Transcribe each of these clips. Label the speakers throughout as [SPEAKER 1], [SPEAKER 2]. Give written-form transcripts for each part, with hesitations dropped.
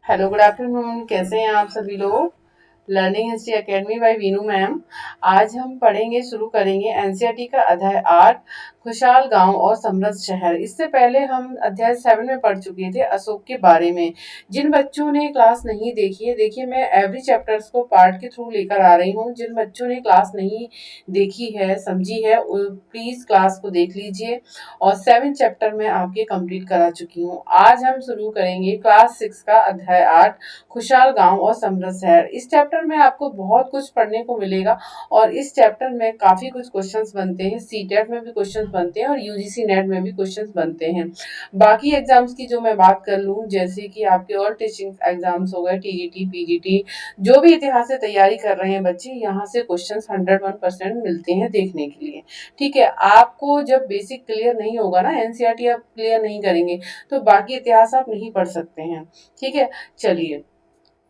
[SPEAKER 1] Hello, good afternoon. कैसे हैं आप सभी लोग? Learning history academy by Vinu ma'am. आज हम पढ़ेंगे, शुरू करेंगे एनसीईआरटी का अध्याय 8, खुशहाल गांव और समृद्ध शहर। इससे पहले हम अध्याय 7 में पढ़ चुके थे अशोक के बारे में। जिन बच्चों ने क्लास नहीं देखी है, देखिए मैं एवरी चैप्टर्स को पार्ट के थ्रू लेकर आ रही हूँ। जिन बच्चों ने क्लास नहीं देखी है, समझी है, प्लीज क्लास को देख लीजिए। और 7 चैप्टर में आपके कंप्लीट करा चुकी हूँ। आज हम शुरू करेंगे क्लास 6 का अध्याय 8, खुशहाल गांव और समृद्ध शहर। इस चैप्टर में आपको बहुत कुछ पढ़ने को मिलेगा और इस चैप्टर में काफी कुछ क्वेश्चंस बनते हैं। सीटेट में भी क्वेश्चंस बनते हैं और यूजीसी नेट में भी क्वेश्चंस बनते हैं। बाकी एग्जाम्स की जो मैं बात कर लूँ, जैसे कि आपके और टीचिंग एग्जाम्स हो गए, टीजीटी, पीजीटी, जो भी इतिहास से तैयारी कर रहे हैं बच्चे, यहाँ से क्वेश्चंस 101% मिलते हैं देखने के लिए। ठीक है, आपको जब बेसिक क्लियर नहीं होगा ना, एनसीईआरटी आप क्लियर नहीं करेंगे तो बाकी इतिहास आप नहीं पढ़ सकते हैं। ठीक है, चलिए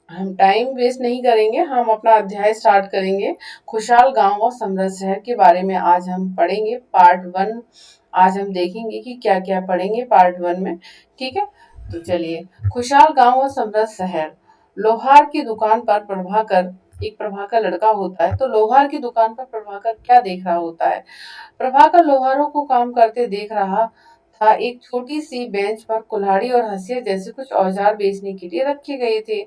[SPEAKER 1] हम टाइम वेस्ट नहीं करेंगे, हम अपना अध्याय स्टार्ट करेंगे। खुशहाल गांव और समृद्ध शहर के बारे में आज हम पढ़ेंगे पार्ट 1। आज हम देखेंगे कि क्या क्या पढ़ेंगे पार्ट 1 में। ठीक है, तो चलिए। खुशहाल गांव और समृद्ध शहर। लोहार की दुकान पर प्रभाकर, एक प्रभाकर लड़का होता है, तो लोहार की दुकान पर प्रभाकर क्या देख रहा होता है? प्रभाकर लोहारों को काम करते देख रहा था। एक छोटी सी बेंच पर कुल्हाड़ी और हंसिया जैसे कुछ औजार बेचने के लिए रखे गए थे।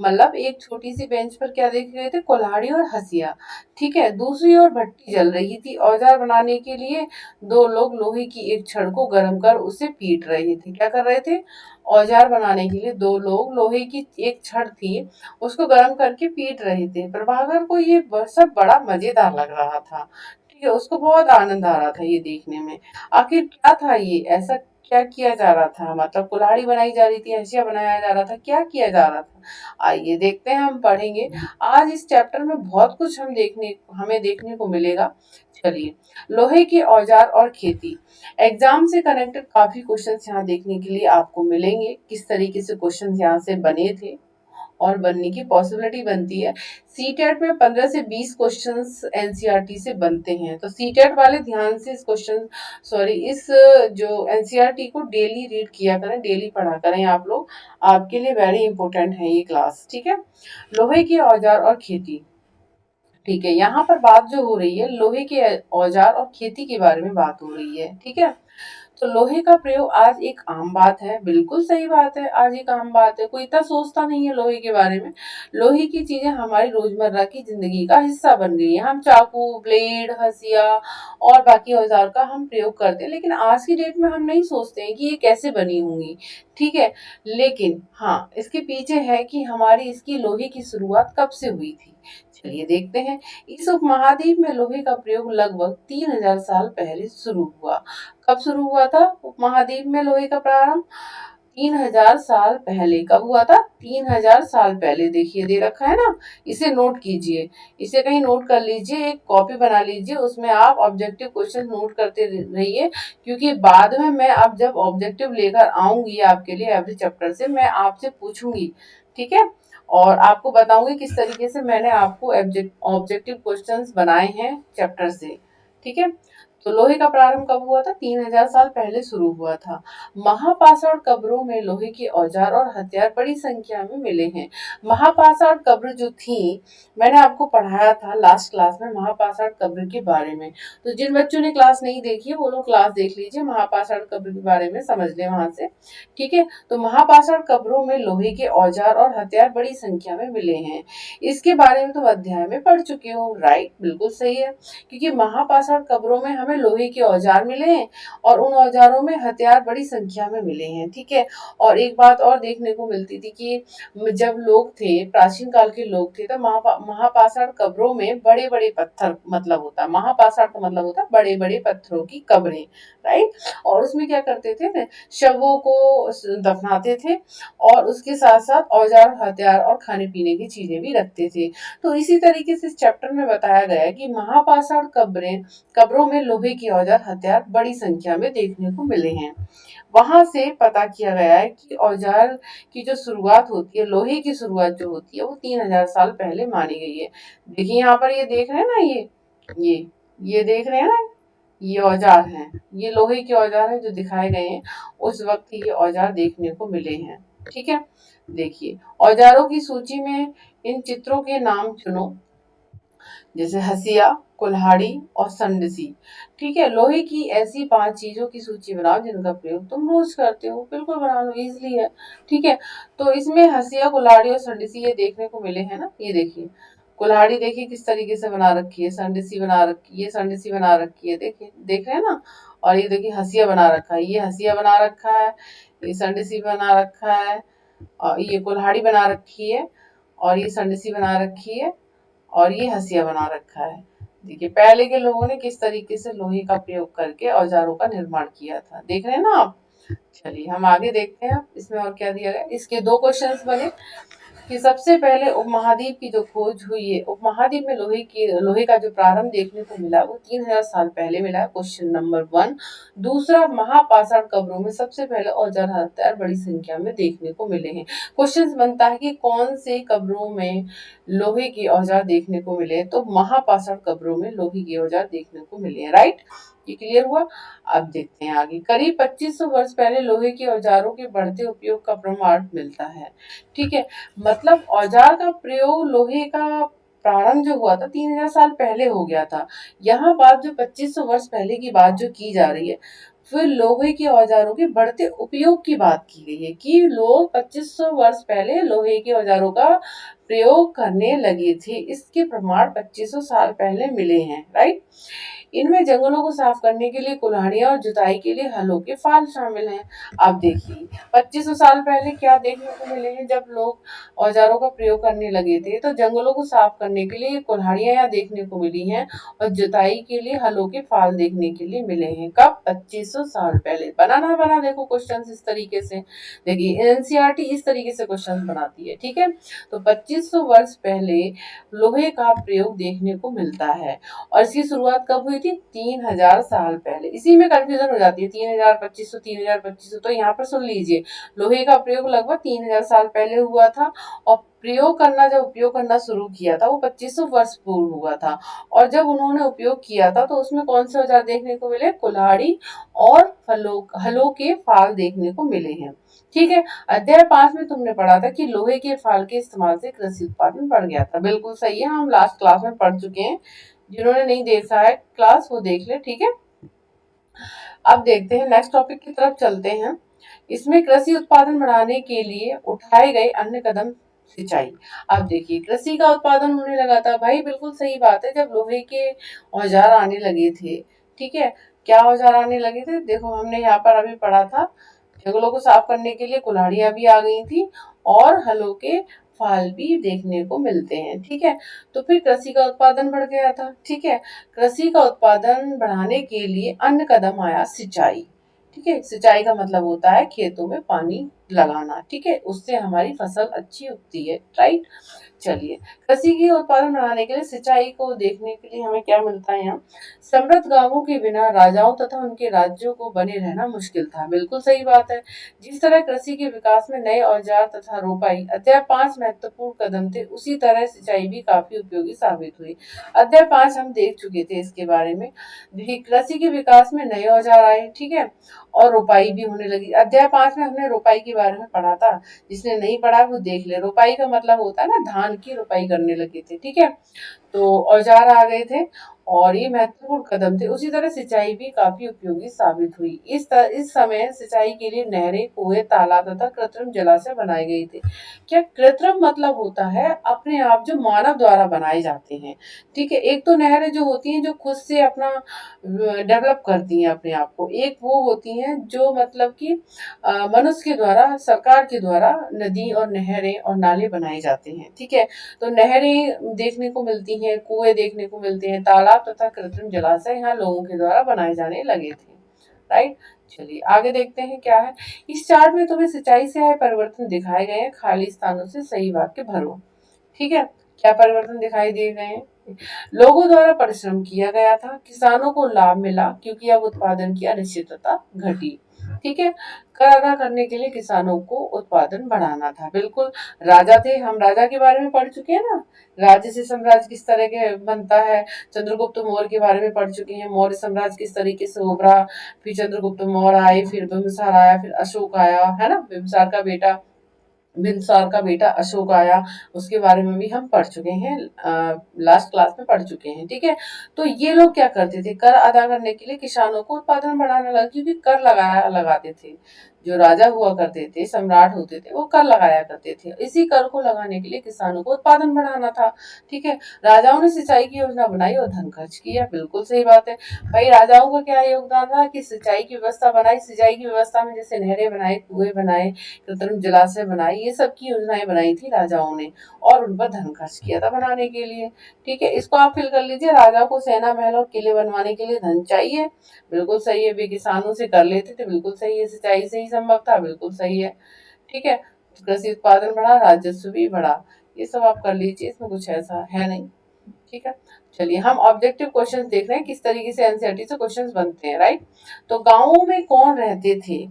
[SPEAKER 1] मतलब एक छोटी सी बेंच पर क्या देखे गए थे? कुल्हाड़ी और हंसिया। ठीक है, दूसरी ओर भट्टी जल रही थी। औजार बनाने के लिए दो लोग लोहे की एक छड़ को गर्म कर उसे पीट रहे थे। क्या कर रहे थे? औजार बनाने के लिए दो लोग लोहे की एक छड़ थी, उसको गर्म करके पीट रहे थे। प्रभाकर को ये सब बड़ा मजेदार लग रहा था। ठीक है, उसको बहुत आनंद आ रहा था ये देखने में। आखिर क्या था ये? ऐसा क्या किया जा रहा था? मतलब कुल्हाड़ी बनाई जा रही थी, हंसिया बनाया जा रहा था, क्या किया जा रहा था? आइए देखते हैं, हम पढ़ेंगे। आज इस चैप्टर में बहुत कुछ हमें देखने को मिलेगा। चलिए, लोहे के औजार और खेती। एग्जाम से कनेक्टेड काफी क्वेश्चंस यहाँ देखने के लिए आपको मिलेंगे। किस तरीके से क्वेश्चंस यहाँ से बने थे और बनने की पॉसिबिलिटी बनती है। सीटेट में 15 से 20 क्वेश्चंस एनसीईआरटी से बनते हैं, तो सीटेट वाले ध्यान से इस जो एनसीईआरटी को डेली रीड किया करें, डेली पढ़ा करें आप लोग। आपके लिए वेरी इंपॉर्टेंट है ये क्लास। ठीक है, लोहे के औजार और खेती। ठीक है, यहाँ पर बात जो हो रही है, लोहे के औजार और खेती के बारे में बात हो रही है। ठीक है, तो लोहे का प्रयोग आज एक आम बात है। बिल्कुल सही बात है, आज एक आम बात है। कोई इतना सोचता नहीं है लोहे के बारे में। लोहे की चीजें हमारी रोजमर्रा की जिंदगी का हिस्सा बन गई है। हम चाकू, ब्लेड, हंसिया और बाकी औजार का हम प्रयोग करते हैं, लेकिन आज की डेट में हम नहीं सोचते हैं कि ये कैसे बनी होंगी। ठीक है, लेकिन हाँ, इसके पीछे है कि हमारी इसकी लोहे की शुरुआत कब से हुई थी। चलिए देखते हैं। इस उपमहाद्वीप में लोहे का प्रयोग लगभग 3000 साल पहले शुरू हुआ। कब शुरू हुआ था उपमहाद्वीप में लोहे का प्रारंभ? 3000 साल पहले। कब हुआ था? 3000 साल पहले। देखिए दे रखा है ना, इसे नोट कीजिए, इसे कहीं नोट कर लीजिए, एक कॉपी बना लीजिए, उसमें आप ऑब्जेक्टिव क्वेश्चन नोट करते रहिए, क्योंकि बाद में मैं अब जब ऑब्जेक्टिव लेकर आऊंगी आपके लिए एवरी चैप्टर से, मैं आपसे पूछूंगी। ठीक है, और आपको बताऊंगी किस तरीके से मैंने आपको ऑब्जेक्टिव क्वेश्चंस बनाए हैं चैप्टर से। ठीक है, तो लोहे का प्रारंभ कब हुआ था? 3000 साल पहले शुरू हुआ था। महापाषाण कब्रों में लोहे के औजार और हथियार बड़ी संख्या में मिले हैं। महापाषाण कब्र जो थी, मैंने आपको पढ़ाया था लास्ट क्लास में महापाषाण कब्र के बारे में। तो जिन बच्चों ने क्लास नहीं देखी है वो लोग क्लास देख लीजिए, महापाषाण कब्र के बारे में समझ ले वहां से। ठीक है, तो महापाषाण कब्रों में लोहे के औजार और हथियार बड़ी संख्या में मिले हैं। इसके बारे में तो अध्याय में पढ़ चुके हो, राइट? बिल्कुल सही है, क्योंकि महापाषाण कब्रों में हमें लोहे के औजार मिले हैं और उन औजारों में हथियार बड़ी संख्या में मिले हैं। ठीक है, और एक बात और देखने को मिलती थी कि जब लोग थे, प्राचीन काल के लोग थे, तो महापाषाण कब्रों में बड़े बड़े पत्थर, मतलब होता है महापाषाण का मतलब होता है बड़े बड़े पत्थरों की कब्रें। राइट, और उसमें क्या करते थे? शवों को दफनाते थे और उसके साथ साथ औजार, हथियार और खाने पीने की चीजें भी रखते थे। तो इसी तरीके से इस चैप्टर में बताया गया है कि महापाषाण कब्रों में लोहे के औजार, हथियार बड़ी संख्या में देखने को मिले हैं। वहां से पता किया गया है कि औजार की जो शुरुआत होती है, लोहे की शुरुआत जो होती है, वो 3000 साल पहले मानी गई है। देखिए यहाँ पर ये देख रहे हैं ना, ये ये देख रहे हैं ना, ये औजार हैं, ये लोहे के औजार हैं जो दिखाए गए हैं। उस वक्त ये औजार देखने को मिले हैं। ठीक है, देखिए औजारों की सूची में इन चित्रों के नाम चुनो, जैसे हसिया, कुल्हाड़ी और संडसी। ठीक है, लोहे की ऐसी 5 चीजों की सूची बनाओ जिनका प्रयोग तुम रोज करते हो। बिल्कुल बना लो, इजली है। ठीक है, तो इसमें हसिया, कुल्हाड़ी और संडसी ये देखने को मिले हैं ना। ये देखिए, कुल्हाड़ी देखिए किस तरीके से बना रखी है, संडसी बना रखी है, संडसी बना रखी है, देखिए देख रहे हैं ना। और ये देखिए हसिया बना रखा है, ये हसिया बना रखा है, ये संडसी बना रखा है, और ये कुल्हाड़ी बना रखी है, और ये संडसी बना रखी है, और ये हसिया बना रखा है। देखिए पहले के लोगों ने किस तरीके से लोहे का प्रयोग करके औजारों का निर्माण किया था, देख रहे हैं ना आप। चलिए हम आगे देखते हैं इसमें और क्या दिया गया। इसके 2 क्वेश्चंस बने कि सबसे पहले उपमहाद्वीप की जो खोज हुई है, उपमहाद्वीप में लोहे का जो प्रारंभ देखने को मिला वो 3000 साल पहले मिला, क्वेश्चन नंबर 1। दूसरा, महापाषाण कब्रों में सबसे पहले औजार हथियार बड़ी संख्या में देखने को मिले हैं। क्वेश्चन बनता है कि कौन से कब्रों में लोहे के औजार देखने को मिले, तो महापाषाण कब्रों में लोहे के औजार देखने को मिले हैं। राइट, ये क्लियर हुआ। अब देखते हैं आगे। करीब 2500 वर्ष पहले लोहे के औजारों के बढ़ते उपयोग का प्रमाण मिलता है। ठीक है, मतलब औजार का प्रयोग लोहे का प्रारंभ जो हुआ था 3000 साल पहले हो गया था। यहाँ बात जो 2500 वर्ष पहले की बात जो की जा रही है, फिर लोहे के औजारों के बढ़ते उपयोग की बात की गई है कि लोग 2500 वर्ष पहले लोहे के औजारों का प्रयोग करने लगे थे। इसके प्रमाण 2500 साल पहले मिले हैं। राइट, इनमें जंगलों को साफ करने के लिए कुल्हाड़ियां और जुताई के लिए हलों के फाल शामिल हैं। अब देखिए 2500 साल पहले क्या देखने को मिले हैं, जब लोग औजारों का प्रयोग करने लगे थे तो जंगलों को साफ करने के लिए कुल्हाड़ियां यहाँ देखने को मिली हैं, और जुताई के लिए हलों के फाल देखने के लिए मिले हैं। कब? 2500 साल पहले। बना ना बना, देखो क्वेश्चन इस तरीके से। देखिए एनसीईआरटी इस तरीके से क्वेश्चन बनाती है। ठीक है, तो 2500 वर्ष पहले लोहे का प्रयोग देखने को मिलता है, और इसकी शुरुआत कब हुई थी? 3000 साल पहले। इसी में कंफ्यूजन हो जाती है, 3000, 2500, 3000, 2500। तो यहाँ पर सुन लीजिए, लोहे का प्रयोग लगभग 3000 साल पहले हुआ था, और प्रयोग करना, जब उपयोग करना शुरू किया था वो 2500 वर्ष पूर्व हुआ था। और जब उन्होंने उपयोग किया था तो उसमें कौन से औजार देखने को मिले? कुल्हाड़ी और हलों के फाल देखने को मिले हैं। ठीक है, अध्याय 5 में तुमने पढ़ा था कि लोहे के फाल के इस्तेमाल से कृषि उत्पादन बढ़ गया था। बिल्कुल सही है, हम लास्ट क्लास में पढ़ चुके हैं। जिन्होंने नहीं देखा है क्लास वो देख ले। ठीक है, अब देखते हैं नेक्स्ट टॉपिक की तरफ चलते हैं। इसमें कृषि उत्पादन बढ़ाने के लिए उठाए गए अन्य कदम, सिंचाई। अब देखिए कृषि का उत्पादन होने लगा था, भाई बिल्कुल सही बात है, जब लोहे के औजार आने लगे थे। ठीक है, क्या औजार आने लगे थे? देखो हमने यहाँ पर अभी पढ़ा था, जंगलों को साफ करने के लिए कुल्हाड़ियां भी आ गई थी, और हलों के फाल भी देखने को मिलते हैं। ठीक है, तो फिर कृषि का उत्पादन बढ़ गया था। ठीक है, कृषि का उत्पादन बढ़ाने के लिए अन्य कदम आया, सिंचाई। ठीक है, सिंचाई का मतलब होता है खेतों में पानी लगाना। ठीक है, उससे हमारी फसल अच्छी उगती है। राइट, चलिए कृषि की उत्पादन बढ़ाने के लिए सिंचाई को देखने के लिए हमें क्या मिलता है यहाँ? समृद्ध गांवों के बिना राजाओं तथा उनके राज्यों को बने रहना मुश्किल था। बिल्कुल सही बात है। जिस तरह कृषि के विकास में नए औजार तथा रोपाई अध्याय 5 महत्वपूर्ण कदम थे, उसी तरह सिंचाई भी काफी उपयोगी साबित हुई। अध्याय 5 हम देख चुके थे इसके बारे में। देखिए कृषि के विकास में नए औजार आए, ठीक है, और रोपाई भी होने लगी। अध्याय 5 में हमने रोपाई के बारे में पढ़ा था, जिसने नहीं पढ़ा वो देख ले। रोपाई का मतलब होता है ना, धान की रोपाई करने लगे थे। ठीक है, तो औजार आ गए थे और ये महत्वपूर्ण कदम थे। उसी तरह सिंचाई भी काफी उपयोगी साबित हुई। इस समय सिंचाई के लिए नहरें, कुएं, तालाब तथा कृत्रिम जलाशय बनाए गए थे। क्या कृत्रिम मतलब होता है अपने आप, जो मानव द्वारा बनाए जाते हैं। ठीक है, एक तो नहरें जो होती हैं जो खुद से अपना डेवलप करती हैं अपने आप को, एक वो होती हैं जो मतलब कि मनुष्य के द्वारा, सरकार के द्वारा नदी और नहरें और नाले बनाए जाते हैं। ठीक है, तो नहरें देखने को मिलती हैं, कुएं देखने को मिलते हैं, तालाब तथा कृत्रिम जलाशय यहाँ लोगों के द्वारा बनाए जाने लगे थे। राइट, चलिए आगे देखते हैं क्या है। इस चार्ट में तुम्हें सिंचाई से आए परिवर्तन दिखाए गए हैं, खाली स्थानों से सही वाक्य भरो। ठीक है, क्या परिवर्तन दिखाई दिए गए हैं? लोगों द्वारा परिश्रम किया गया था, किसानों को लाभ मिला क्योंकि अब उत्पादन की अनिश्चितता घटी। ठीक है, कर अदा करने के लिए किसानों को उत्पादन बढ़ाना था। बिल्कुल, राजा थे, हम राजा के बारे में पढ़ चुके हैं ना, राज्य से साम्राज्य किस तरह के बनता है। चंद्रगुप्त मौर्य के बारे में पढ़ चुके हैं, मौर्य साम्राज्य किस तरीके से उभरा, फिर चंद्रगुप्त मौर्य आए, फिर बिंबिसार आया, फिर अशोक आया, है ना, बिंबिसार का बेटा। बिंदुसार का बेटा अशोक आया, उसके बारे में भी हम पढ़ चुके हैं, लास्ट क्लास में पढ़ चुके हैं। ठीक है, तो ये लोग क्या करते थे, कर अदा करने के लिए किसानों को उत्पादन बढ़ाने लगा, क्योंकि कर लगाते थे। जो राजा हुआ करते थे, सम्राट होते थे, वो कर लगाया करते थे। इसी कर को लगाने के लिए किसानों को उत्पादन बढ़ाना था। ठीक है, राजाओं ने सिंचाई की योजना बनाई और धन खर्च किया। बिल्कुल सही बात है भाई। राजाओं का क्या योगदान था कि सिंचाई की व्यवस्था बनाई। सिंचाई की व्यवस्था में जैसे नहरें बनाए, कुएं बनाए, कृत्रिम जलाशय बनाए, ये सब की योजनाएं बनाई थी राजाओं ने, और उन पर धन खर्च किया था बनाने के लिए। ठीक है, इसको आप फिल कर लीजिए। राजा को सेना, महल और किले बनवाने के लिए धन चाहिए। बिल्कुल सही है। वे किसानों से कर लेते थे। बिल्कुल सही है। सिंचाई से ही संभव था। बिल्कुल सही है। ठीक है, कृषि उत्पादन बढ़ा, राजस्व भी बढ़ा। ये सब आप कर लीजिए, इसमें कुछ ऐसा है नहीं। ठीक है, चलिए हम ऑब्जेक्टिव क्वेश्चंस देख रहे हैं, किस तरीके से एनसीईआरटी से क्वेश्चंस बनते हैं। राइट, तो गांवों में कौन रहते थे।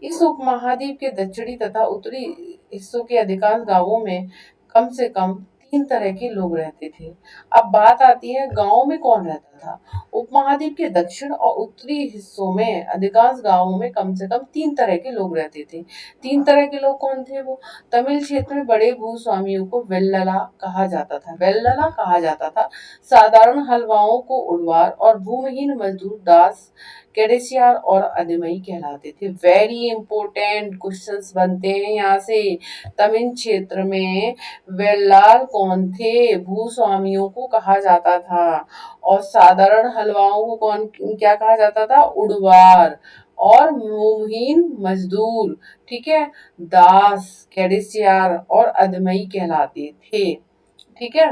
[SPEAKER 1] इस उपमहाद्वीप के दक्षिणी तथा उत्तरी हिस्सों के अधिकांश गांवों में कम से कम 3 तरह के लोग रहते थे। अब बात आती है गांव में कौन रहता था। उपमहाद्वीप के दक्षिण और उत्तरी हिस्सों में अधिकांश गांवों में कम से कम 3 तरह के लोग रहते थे। 3 तरह के लोग कौन थे वो। तमिल क्षेत्र में बड़े भूस्वामियों को वेल्लला कहा जाता था। वेल्लला कहा जाता था। साधारण हलवाओं को उड़वार और भूमिहीन मजदूर दास, कैडेसियार और अदमई कहलाते थे। वेरी इंपॉर्टेंट क्वेश्चंस बनते हैं यहाँ से। तमिल क्षेत्र में वेल्लाल कौन थे, भूस्वामियों को कहा जाता था। और साधारण हलवाओं को कौन क्या कहा जाता था, उड़वार। और भूमिहीन मजदूर, ठीक है, दास, कैडेसियार और अदमई कहलाते थे। ठीक है,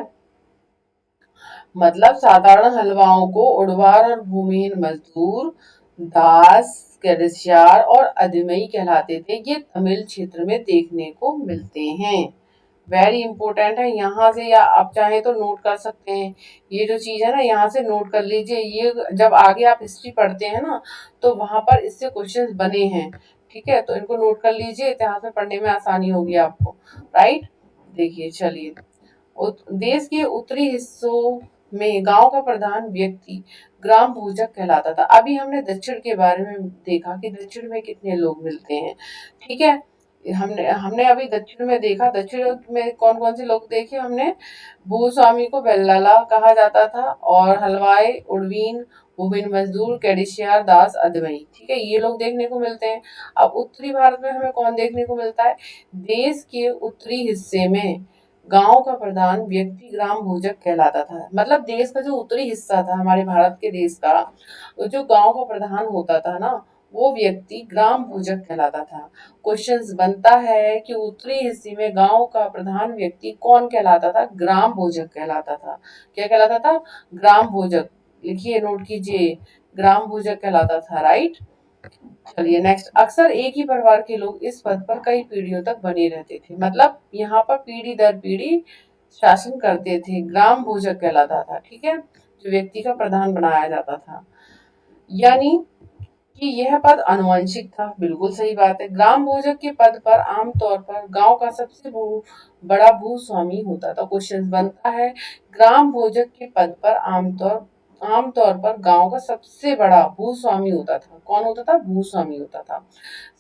[SPEAKER 1] मतलब साधारण हलवाओं को उड़वार और भूमिहीन मजदूर, दास, कैडेसियार और अदमई कहलाते थे। ये तमिल क्षेत्र में देखने को मिलते हैं। वेरी इंपॉर्टेंट है। यहाँ से या आप चाहें तो नोट कर सकते हैं। ये जो चीज है ना, यहाँ से नोट कर लीजिए। ये जब आगे आप हिस्ट्री पढ़ते हैं ना, तो वहां पर इससे क्वेश्चंस बने हैं। ठीक है, तो इनको नोट कर लीजिए, इतिहास में पढ़ने में आसानी होगी आपको। राइट, देखिए चलिए, देश के उत्तरी हिस्सों में गांव का प्रधान व्यक्ति ग्राम भोजक कहलाता था। अभी हमने दक्षिण के बारे में देखा कि दक्षिण में कितने लोग मिलते हैं। ठीक है, हमने हमने अभी दक्षिण में देखा। दक्षिण में कौन कौन से लोग देखे हमने। भूस्वामी को बेल्लाला कहा जाता था, और हलवाई, उड़वीन, भूमिन मजदूर, कैडिशियार, दास, अदमई। ठीक है, ये लोग देखने को मिलते हैं। अब उत्तरी भारत में हमें कौन देखने को मिलता है। देश के उत्तरी हिस्से में गांव का प्रधान व्यक्ति ग्राम भोजक कहलाता था। मतलब देश का जो उत्तरी हिस्सा था हमारे भारत के देश का, जो गांव का प्रधान होता था ना, वो व्यक्ति ग्राम भोजक कहलाता था। क्वेश्चंस बनता है कि उत्तरी हिस्से में गांव का प्रधान व्यक्ति कौन कहलाता था, ग्राम भोजक कहलाता था। क्या कहलाता था, ग्राम भोजक। लिखिए, नोट कीजिए, ग्राम भोजक कहलाता था। राइट, चलिए नेक्स्ट। अक्सर एक ही परिवार के लोग इस पद पर कई पीढ़ियों तक बने रहते थे। मतलब यहाँ पर पीढ़ी दर पीढ़ी शासन करते थे, ग्राम भोजक कहलाता था। ठीक है, जो व्यक्ति का प्रधान बनाया जाता था, यानी कि यह पद आनुवंशिक था। बिल्कुल सही बात है। ग्राम भोजक के पद पर आमतौर पर गांव का सबसे बड़ा भूस्वामी होता था। क्वेश्चन बनता है, ग्राम भोजक के पद पर आमतौर पर गांव का सबसे बड़ा भूस्वामी होता था। कौन होता था, भूस्वामी होता था।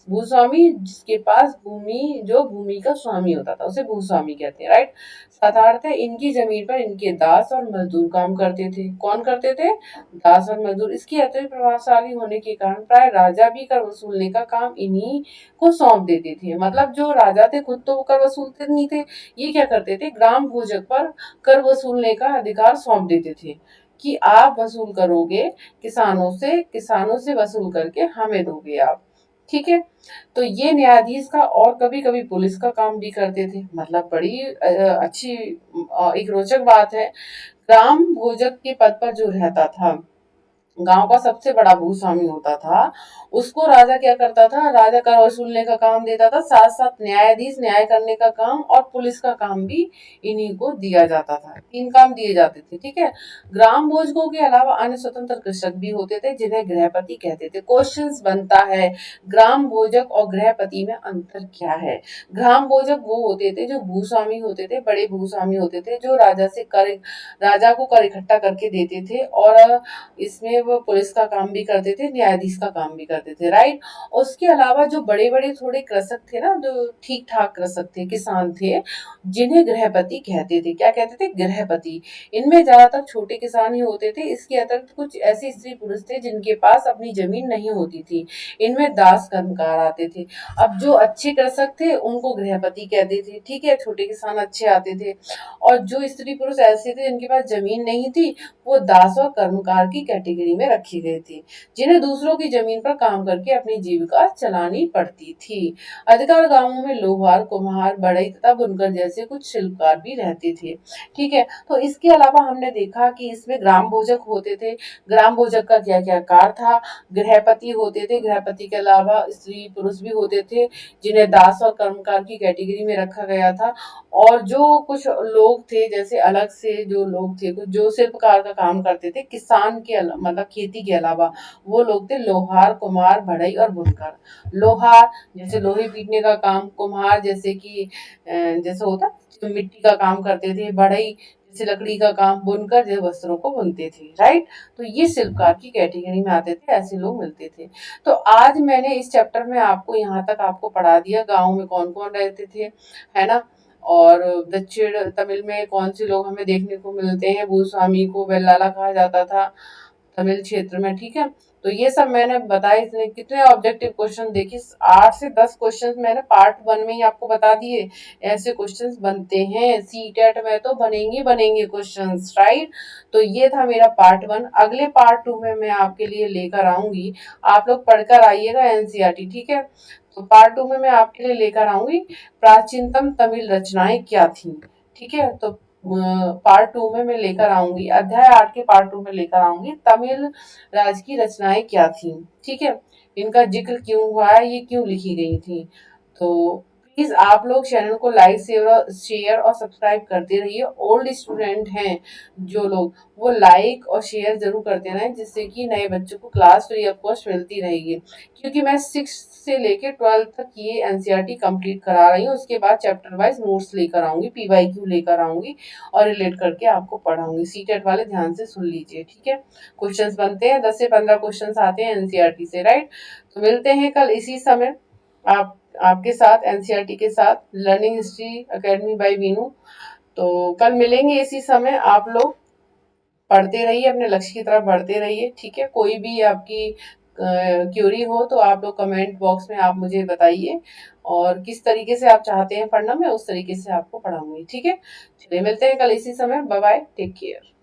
[SPEAKER 1] भूस्वामी जिसके पास भूमि, जो भूमि का स्वामी होता था, उसे भूस्वामी कहते हैं। राइट, साधारणतः इनकी जमीन पर इनके दास और मजदूर काम करते थे। कौन करते थे, दास और मजदूर। इसकी अत्यंत प्रभावशाली होने के कारण प्राय राजा भी कर वसूलने का काम इन्हीं को सौंप देते थे। मतलब जो राजा थे खुद तो वो कर वसूलते नहीं थे, ये क्या करते थे, ग्राम भोजक पर कर वसूलने का अधिकार सौंप देते थे कि आप वसूल करोगे किसानों से वसूल करके हमें दोगे आप। ठीक है, तो ये न्यायाधीश का और कभी कभी पुलिस का काम भी करते थे। मतलब बड़ी अच्छी एक रोचक बात है। ग्राम भोजक के पद पर जो रहता था, गांव का सबसे बड़ा भूस्वामी होता था, उसको राजा क्या करता था, राजा कर वसूलने का काम देता था, साथ साथ न्यायाधीश न्याय करने का काम और पुलिस का काम भी इन्हीं को दिया जाता था। 3 काम दिए जाते थे। ठीक है, ग्राम भोजकों के अलावा अन्य स्वतंत्र कृषक भी होते थे जिन्हें गृहपति कहते थे। क्वेश्चंस बनता है, ग्राम भोजक और गृहपति में अंतर क्या है। ग्राम भोजक वो होते थे जो भूस्वामी होते थे, बड़े भूस्वामी होते थे, जो राजा को कर इकट्ठा करके देते थे, और इसमें वो पुलिस का काम भी करते थे, न्यायाधीश का काम भी करते थे, राइट। उसके अलावा जो बड़े बड़े थोड़े कृषक थे ना, जो ठीक ठाक कृषक थे, किसान थे, जिन्हें गृहपति कहते थे। क्या कहते थे? गृहपति। इनमें ज्यादातर छोटे किसान ही होते थे। इसके अतिरिक्त कुछ ऐसे स्त्री पुरुष थे जिनके पास अपनी जमीन नहीं होती थी। इनमें दास कर्मकार आते थे। अब जो अच्छे कृषक थे उनको गृहपति कहते थे, ठीक है, छोटे किसान अच्छे आते थे। और जो स्त्री पुरुष ऐसे थे जिनके पास जमीन नहीं थी, वो दास और कर्मकार की कैटेगरी में रखी गई थी, जिन्हें दूसरों की जमीन पर काम करके अपनी जीविका चलानी पड़ती थी। अधिकांश गांवों में लोहार, कुम्हार, बढ़ई तथा बुनकर जैसे कुछ शिल्पकार भी रहते थे, ठीक है। तो इसके अलावा हमने देखा कि इसमें ग्राम भोजक होते थे। ग्राम भोजक का क्या क्या कार्य था? गृहपति होते थे, गृहपति के अलावा स्त्री पुरुष भी होते थे, जिन्हें दास और कर्मकार की कैटेगरी में रखा गया था। और जो कुछ लोग थे, जैसे अलग से जो लोग थे, कुछ जो शिल्पकार का काम करते थे किसान के मतलब खेती के अलावा, वो लोग थे लोहार, कुम्हार, बढ़ई और बुनकर। लोहार जैसे लोहे पीटने का काम, कुम्हार जैसे कि जैसे होता है, मिट्टी का काम करते थे, बढ़ई जैसे लकड़ी का काम, बुनकर जो वस्त्रों को बुनते थे, राइट। तो ये शिल्पकार की कैटेगरी में आते थे, ऐसे लोग मिलते थे। तो आज मैंने इस चैप्टर में आपको यहाँ तक आपको पढ़ा दिया, गाँव में कौन कौन रहते थे, है ना। और दक्षिण तमिल में कौन से लोग हमें देखने को मिलते हैं, भूस्वामी को वेल्लाला कहा जाता था तमिल क्षेत्र में, ठीक है। तो ये सब मैंने बताया। इतने कितने ऑब्जेक्टिव क्वेश्चन देखिए, 8 से 10 क्वेश्चन मैंने पार्ट 1 में ही आपको बता दिए। ऐसे क्वेश्चंस बनते हैं, सीटेट में तो बनेंगे बनेंगे क्वेश्चंस, राइट। तो ये था मेरा पार्ट 1। अगले पार्ट 2 में मैं आपके लिए लेकर आऊंगी, आप लोग पढ़कर आइएगा एनसीईआरटी, ठीक है। तो पार्ट 2 में मैं आपके लिए लेकर आऊंगी प्राचीनतम तमिल रचनाएं क्या थी, ठीक है। तो पार्ट 2 में मैं लेकर आऊंगी, अध्याय 8 के पार्ट 2 में लेकर आऊंगी तमिल राज की रचनाएं क्या थी, ठीक है। इनका जिक्र क्यों हुआ है, ये क्यों लिखी गई थी। तो प्लीज आप लोग चैनल को लाइक शेयर और सब्सक्राइब करते रहिए। ओल्ड स्टूडेंट हैं जो लोग, वो लाइक और शेयर जरूर करते रहें, जिससे कि नए बच्चों को क्लास फ्री ऑफ कॉस्ट मिलती रहेगी। क्योंकि मैं 6 से लेके 12 तक ये एनसीईआरटी कंप्लीट करा रही हूँ। उसके बाद चैप्टर वाइज नोट्स लेकर आऊंगी, पीवाईक्यू लेकर आऊंगी और रिलेट करके आपको पढ़ाऊंगी। सीटेट वाले ध्यान से सुन लीजिए, ठीक है। क्वेश्चंस बनते हैं, 10 से 15 क्वेश्चंस आते हैं एनसीईआरटी से, राइट। तो मिलते हैं कल इसी समय आपके साथ, एनसीईआरटी के साथ, learning history academy by Vinu. तो कल मिलेंगे इसी समय। आप लोग पढ़ते रहिए, अपने लक्ष्य की तरफ बढ़ते रहिए, ठीक है। कोई भी आपकी क्यूरी हो तो आप लोग कमेंट बॉक्स में आप मुझे बताइए, और किस तरीके से आप चाहते हैं पढ़ना, मैं उस तरीके से आपको पढ़ाऊंगी, ठीक है। चलिए मिलते हैं कल इसी समय। Bye bye, take care.